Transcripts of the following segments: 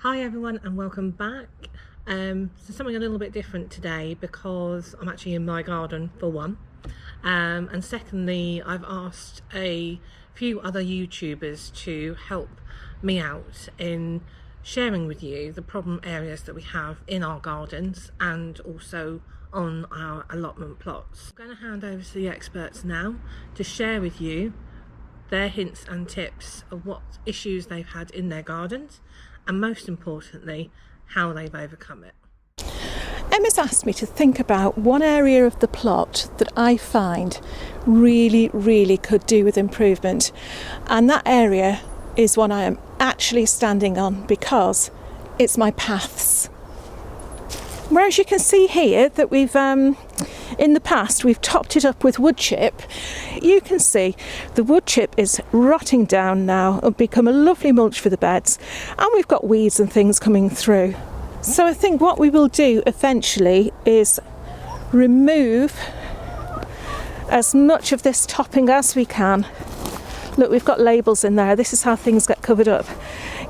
Hi everyone and welcome back. So something a little bit different today because I'm actually in my garden for one, and secondly I've asked a few other YouTubers to help me out in sharing with you the problem areas that we have in our gardens and also on our allotment plots. I'm going to hand over to the experts now to share with you their hints and tips of what issues they've had in their gardens and most importantly how they've overcome it. Emma's asked me to think about one area of the plot that I find really could do with improvement, and that area is one I am actually standing on because it's my paths. Whereas you can see here that we've in the past we've topped it up with wood chip, you can see the wood chip is rotting down now and become a lovely mulch for the beds, and we've got weeds and things coming through. So I think what we will do eventually is remove as much of this topping as we can. Look, we've got labels in there, this is how things get covered up.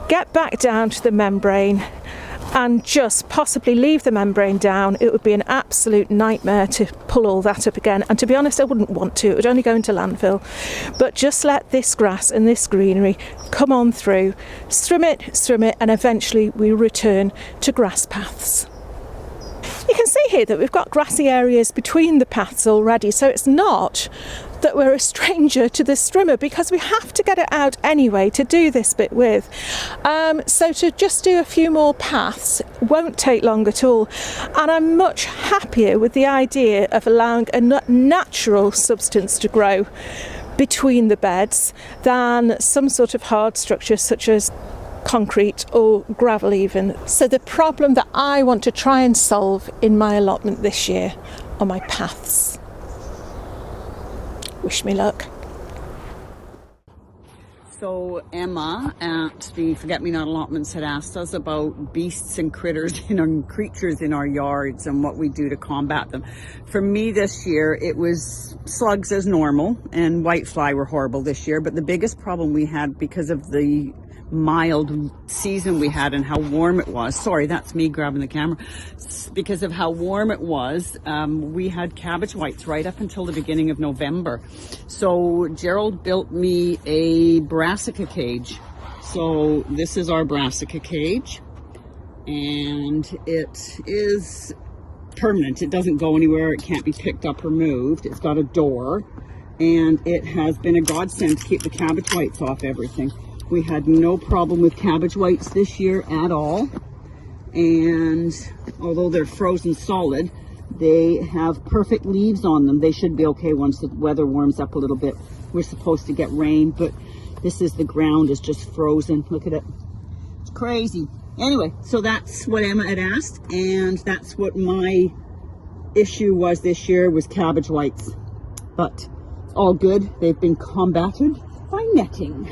Get back down to the membrane and just possibly leave the membrane down. It would be an absolute nightmare to pull all that up again, and to be honest I wouldn't want to, it would only go into landfill. But just let this grass and this greenery come on through, strim it, and eventually we return to grass paths. You can see here that we've got grassy areas between the paths already, so it's not that we're a stranger to this strimmer because we have to get it out anyway to do this bit with. So to just do a few more paths won't take long at all, and I'm much happier with the idea of allowing a natural substance to grow between the beds than some sort of hard structure such as concrete or gravel even. So the problem that I want to try and solve in my allotment this year are my paths. Wish me luck. So Emma at the Forget-Me-Not Allotments had asked us about beasts and critters and creatures in our yards and what we do to combat them. For me this year, it was slugs as normal, and whitefly were horrible this year. But the biggest problem we had, because of the mild season we had and how warm it was, sorry, that's me grabbing the camera, because of how warm it was, we had cabbage whites right up until the beginning of November. So Gerald built me a brassica cage. So this is our brassica cage, and it is permanent. It doesn't go anywhere. It can't be picked up or moved. It's got a door, and it has been a godsend to keep the cabbage whites off everything. We had no problem with cabbage whites this year at all, and although they're frozen solid, they have perfect leaves on them. They should be okay once the weather warms up a little bit. We're supposed to get rain, but this is, the ground is just frozen. Look at it. It's crazy. Anyway, so that's what Emma had asked, and that's what my issue was this year, was cabbage whites. But it's all good. They've been combated by netting.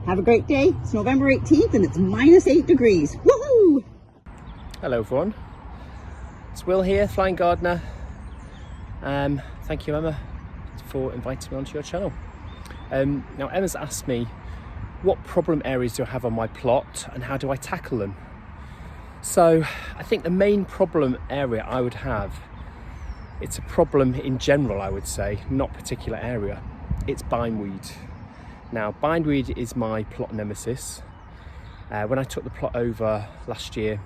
Have a great day. It's November 18th and it's -8 degrees. Woohoo! Hello everyone, it's Will here, Flying Gardener. Thank you Emma for inviting me onto your channel. Now Emma's asked me what problem areas do I have on my plot and how do I tackle them. So I think the main problem area I would have, it's a problem in general I would say, not particular area, it's bindweed. Now, bindweed is my plot nemesis. When I took the plot over last year,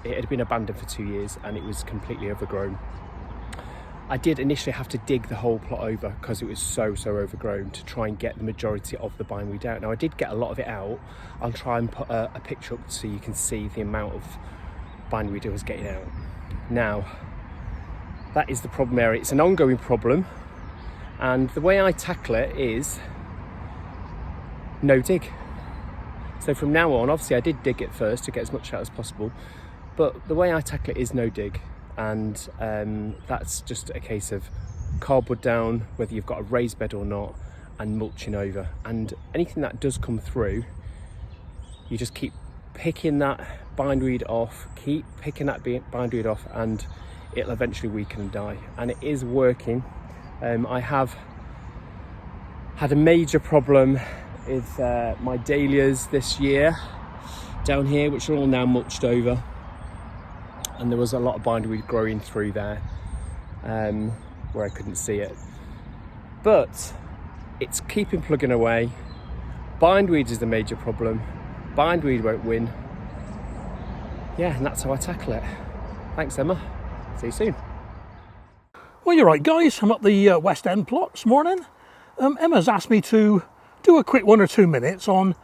it had been abandoned for 2 years and it was completely overgrown. I did initially have to dig the whole plot over because it was so overgrown to try and get the majority of the bindweed out. Now, I did get a lot of it out. I'll try and put a picture up so you can see the amount of bindweed I was getting out. Now, that is the problem area. It's an ongoing problem, and the way I tackle it is no dig. So from now on, obviously I did dig it first to get as much out as possible, but the way I tackle it is no dig, and that's just a case of cardboard down, whether you've got a raised bed or not, and mulching over. And anything that does come through, you just keep picking that bindweed off, and it'll eventually weaken and die. And it is working. I have had a major problem with my dahlias this year. down here, which are all now mulched over, and there was a lot of bindweed growing through there where I couldn't see it. But it's keeping plugging away. Bindweed is the major problem. Bindweed won't win. Yeah, and that's how I tackle it. Thanks, Emma. See you soon. Well, you're right, guys. I'm up the West End plot this morning. Emma's asked me to do a quick 1 or 2 minutes on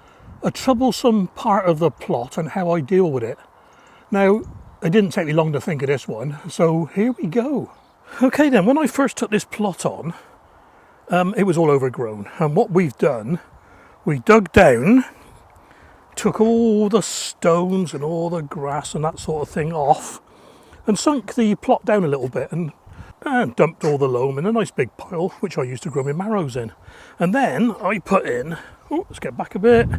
a troublesome part of the plot and how I deal with it. Now, it didn't take me long to think of this one, so here we go. Okay then, when I first took this plot on, it was all overgrown, and what we've done, we dug down, took all the stones and all the grass and that sort of thing off, and sunk the plot down a little bit, and dumped all the loam in a nice big pile, which I used to grow my marrows in. And then I put in, let's get back a bit,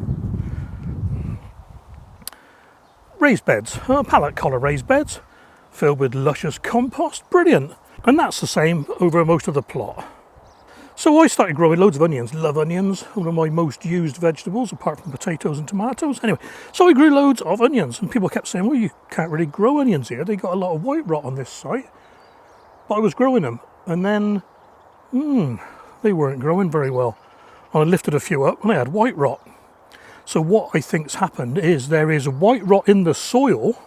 raised beds, pallet collar raised beds, filled with luscious compost, brilliant. And that's the same over most of the plot. So I started growing loads of onions, love onions, one of my most used vegetables apart from potatoes and tomatoes. Anyway, so I grew loads of onions, and people kept saying, well, you can't really grow onions here, they got a lot of white rot on this site. But I was growing them, and then, they weren't growing very well. I lifted a few up and I had white rot. So what I think's happened is there is white rot in the soil,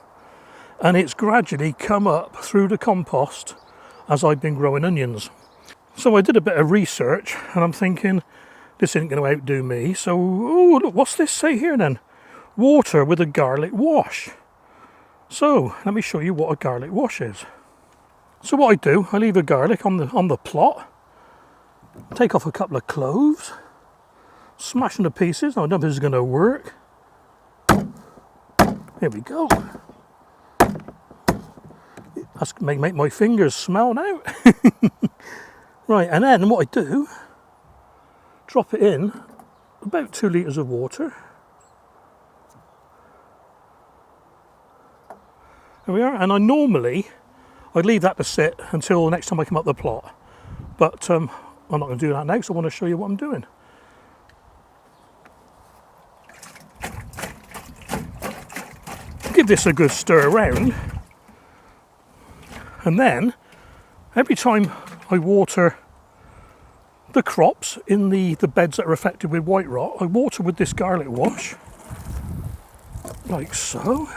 and it's gradually come up through the compost as I've been growing onions. So I did a bit of research, and I'm thinking, this isn't going to outdo me. So, look, what's this say here then? Water with a garlic wash. So, let me show you what a garlic wash is. So what I do, I leave a garlic on the plot, take off a couple of cloves, smash them to pieces. I don't know if this is going to work. Here we go. That's make my fingers smell now. Right, and then what I do, drop it in about 2 litres of water. There we are, and I'd leave that to sit until the next time I come up the plot. But I'm not going to do that now because I want to show you what I'm doing. Give this a good stir around. And then, every time I water the crops in the beds that are affected with white rot, I water with this garlic wash, like so.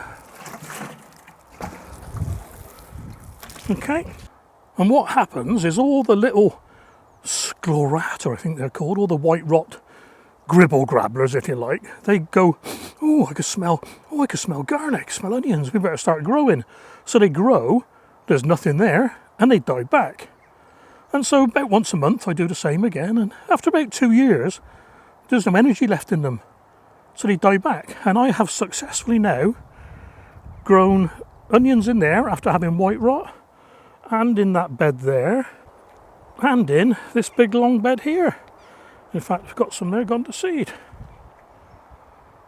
Okay, and what happens is all the little sclerata, I think they're called, all the white rot gribble grabblers, if you like, they go, I can smell garlic, smell onions, we better start growing. So they grow, there's nothing there, and they die back. And so about once a month I do the same again, and after about 2 years, there's no energy left in them. So they die back, and I have successfully now grown onions in there after having white rot, and in that bed there, and in this big long bed here. In fact, I've got some there gone to seed.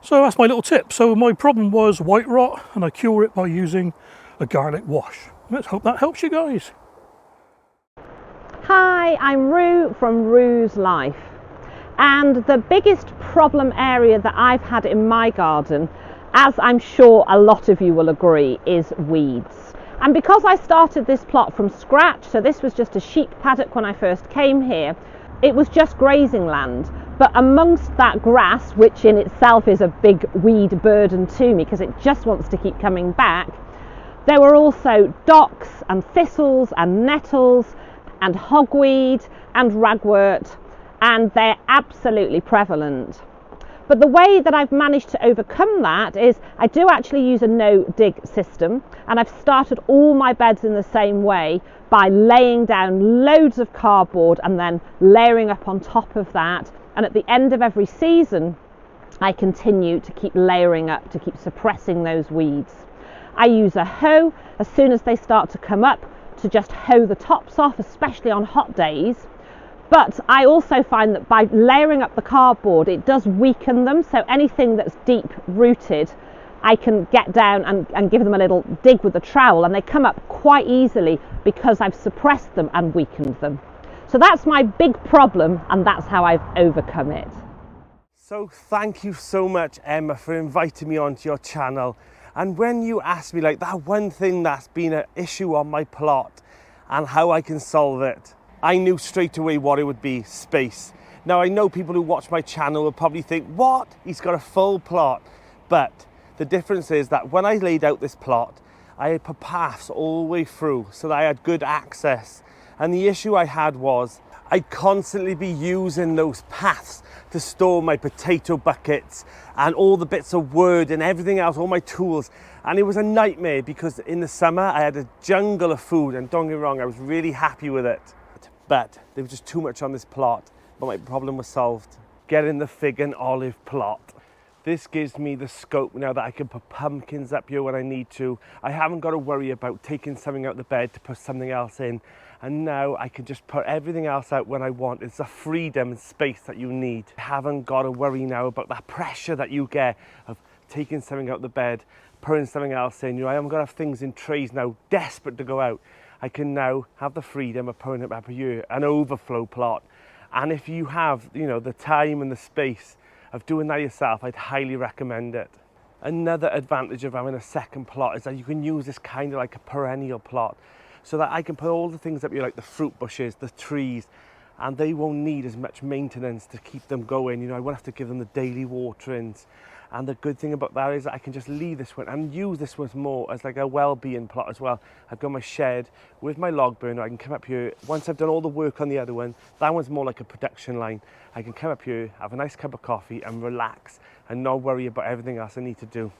So that's my little tip. So my problem was white rot, and I cure it by using a garlic wash. Let's hope that helps you guys. Hi, I'm Rue from Rue's Life, and the biggest problem area that I've had in my garden, as I'm sure a lot of you will agree, is weeds. And because I started this plot from scratch, so this was just a sheep paddock when I first came here, it was just grazing land. But amongst that grass, which in itself is a big weed burden to me because it just wants to keep coming back, there were also docks and thistles and nettles and hogweed and ragwort, and they're absolutely prevalent. But the way that I've managed to overcome that is I do actually use a no-dig system, and I've started all my beds in the same way by laying down loads of cardboard and then layering up on top of that, and at the end of every season I continue to keep layering up to keep suppressing those weeds. I use a hoe as soon as they start to come up to just hoe the tops off, especially on hot days. But I also find that by layering up the cardboard, it does weaken them. So anything that's deep rooted, I can get down and give them a little dig with the trowel, and they come up quite easily because I've suppressed them and weakened them. So that's my big problem, and that's how I've overcome it. So thank you so much, Emma, for inviting me onto your channel. And when you asked me like that one thing that's been an issue on my plot and how I can solve it, I knew straight away what it would be: space. Now I know people who watch my channel will probably think, what? He's got a full plot. But the difference is that when I laid out this plot, I had put paths all the way through so that I had good access. And the issue I had was I'd constantly be using those paths to store my potato buckets and all the bits of wood and everything else, all my tools. And it was a nightmare because in the summer I had a jungle of food, and don't get me wrong, I was really happy with it. But there was just too much on this plot. But my problem was solved. Getting the fig and olive plot. This gives me the scope now that I can put pumpkins up here when I need to. I haven't got to worry about taking something out of the bed to put something else in. And now I can just put everything else out when I want. It's the freedom and space that you need. I haven't got to worry now about that pressure that you get of taking something out of the bed, putting something else in. You know, I haven't got to have things in trays now, desperate to go out. I can now have the freedom of putting it up here, an overflow plot. And if you have, you know, the time and the space of doing that yourself, I'd highly recommend it. Another advantage of having a second plot is that you can use this kind of like a perennial plot, so that I can put all the things up here, like the fruit bushes, the trees, and they won't need as much maintenance to keep them going. You know, I won't have to give them the daily waterings. And the good thing about that is that I can just leave this one and use this one more as like a well-being plot as well. I've got my shed with my log burner. I can come up here. Once I've done all the work on the other one, that one's more like a production line. I can come up here, have a nice cup of coffee and relax and not worry about everything else I need to do.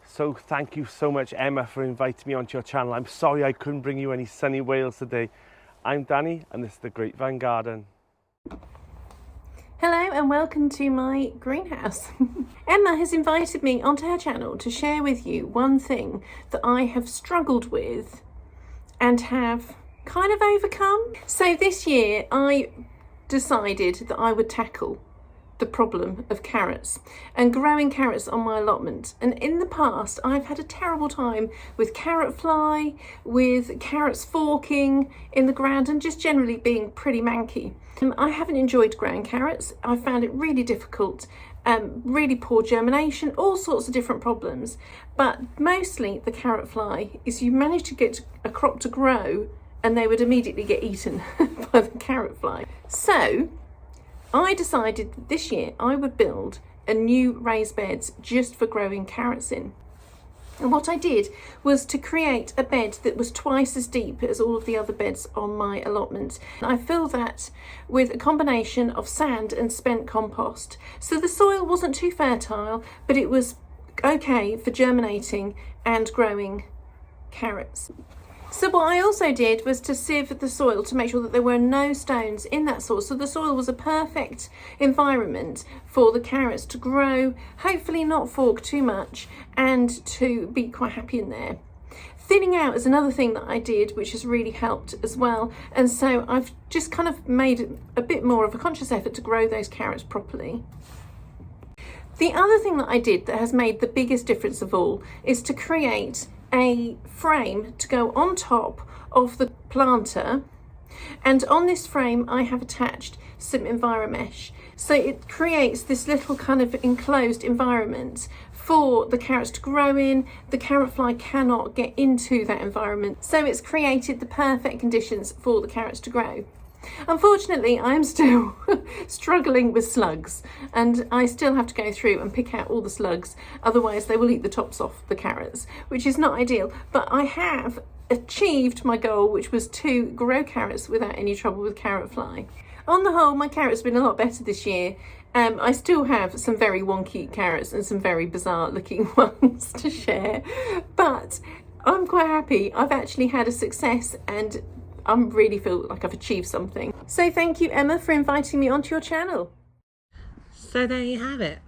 So thank you so much, Emma, for inviting me onto your channel. I'm sorry I couldn't bring you any sunny Wales today. I'm Danny and this is the Grapevine Garden. Hello and welcome to my greenhouse. Emma has invited me onto her channel to share with you one thing that I have struggled with and have kind of overcome. So this year I decided that I would tackle the problem of carrots and growing carrots on my allotment. And in the past I've had a terrible time with carrot fly, with carrots forking in the ground and just generally being pretty manky. I haven't enjoyed growing carrots. I found it really difficult, really poor germination, all sorts of different problems. But mostly the carrot fly is you manage to get a crop to grow and they would immediately get eaten by the carrot fly. So I decided that this year I would build a new raised beds just for growing carrots in. And what I did was to create a bed that was twice as deep as all of the other beds on my allotment. I filled that with a combination of sand and spent compost. So the soil wasn't too fertile, but it was okay for germinating and growing carrots. So what I also did was to sieve the soil to make sure that there were no stones in that soil. So the soil was a perfect environment for the carrots to grow, hopefully not fork too much, and to be quite happy in there. Thinning out is another thing that I did, which has really helped as well. And so I've just kind of made a bit more of a conscious effort to grow those carrots properly. The other thing that I did that has made the biggest difference of all is to create a frame to go on top of the planter, and on this frame I have attached some EnviroMesh, so it creates this little kind of enclosed environment for the carrots to grow in. The carrot fly cannot get into that environment, so it's created the perfect conditions for the carrots to grow. Unfortunately, I'm still struggling with slugs, and I still have to go through and pick out all the slugs, otherwise they will eat the tops off the carrots, which is not ideal. But I have achieved my goal, which was to grow carrots without any trouble with carrot fly. On the whole, my carrots have been a lot better this year. I still have some very wonky carrots and some very bizarre looking ones to share, but I'm quite happy. I've actually had a success and I really feel like I've achieved something. So thank you, Emma, for inviting me onto your channel. So there you have it.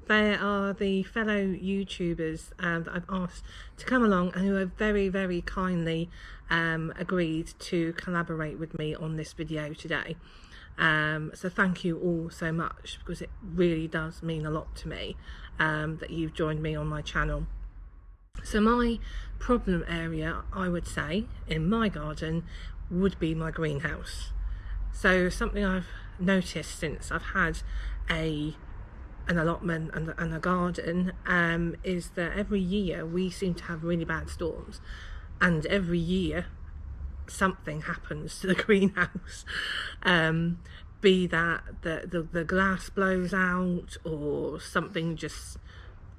There are the fellow YouTubers that I've asked to come along and who have very, very kindly agreed to collaborate with me on this video today. So thank you all so much, because it really does mean a lot to me that you've joined me on my channel. So my problem area, I would say, in my garden would be my greenhouse. So something I've noticed since I've had a an allotment and a garden is that every year we seem to have really bad storms, and every year something happens to the greenhouse. Be that the glass blows out or something just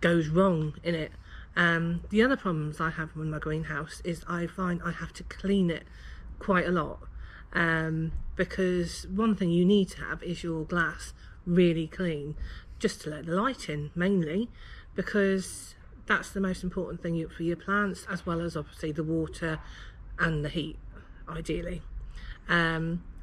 goes wrong in it. The other problems I have with my greenhouse is I find I have to clean it quite a lot, because one thing you need to have is your glass really clean, just to let the light in mainly, because that's the most important thing for your plants, as well as obviously the water and the heat, ideally.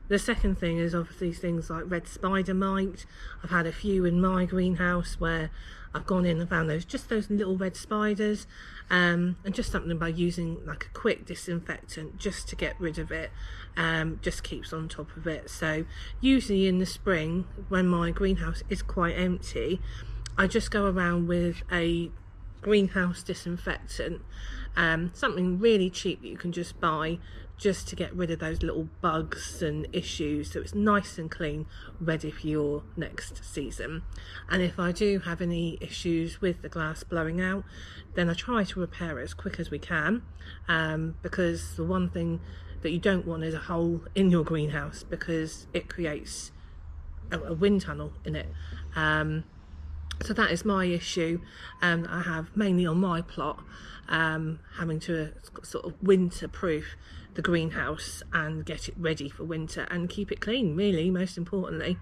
The second thing is obviously things like red spider mite. I've had a few in my greenhouse where I've gone in and found those little red spiders, and just something by using like a quick disinfectant just to get rid of it, just keeps on top of it. So usually in the spring, when my greenhouse is quite empty, I just go around with a greenhouse disinfectant, something really cheap that you can just buy, just to get rid of those little bugs and issues, so it's nice and clean, ready for your next season. And if I do have any issues with the glass blowing out, then I try to repair it as quick as we can, because the one thing that you don't want is a hole in your greenhouse, because it creates a wind tunnel in it. So that is my issue, I have mainly on my plot, having to sort of winter proof the greenhouse and get it ready for winter and keep it clean, really, most importantly.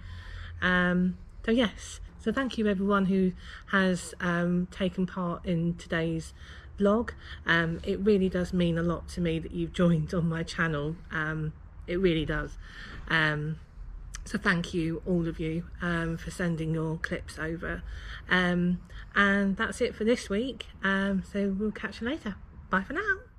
So yes, so thank you everyone who has taken part in today's vlog. It really does mean a lot to me that you've joined on my channel. It really does. So thank you, all of you, for sending your clips over. And that's it for this week. So we'll catch you later. Bye for now.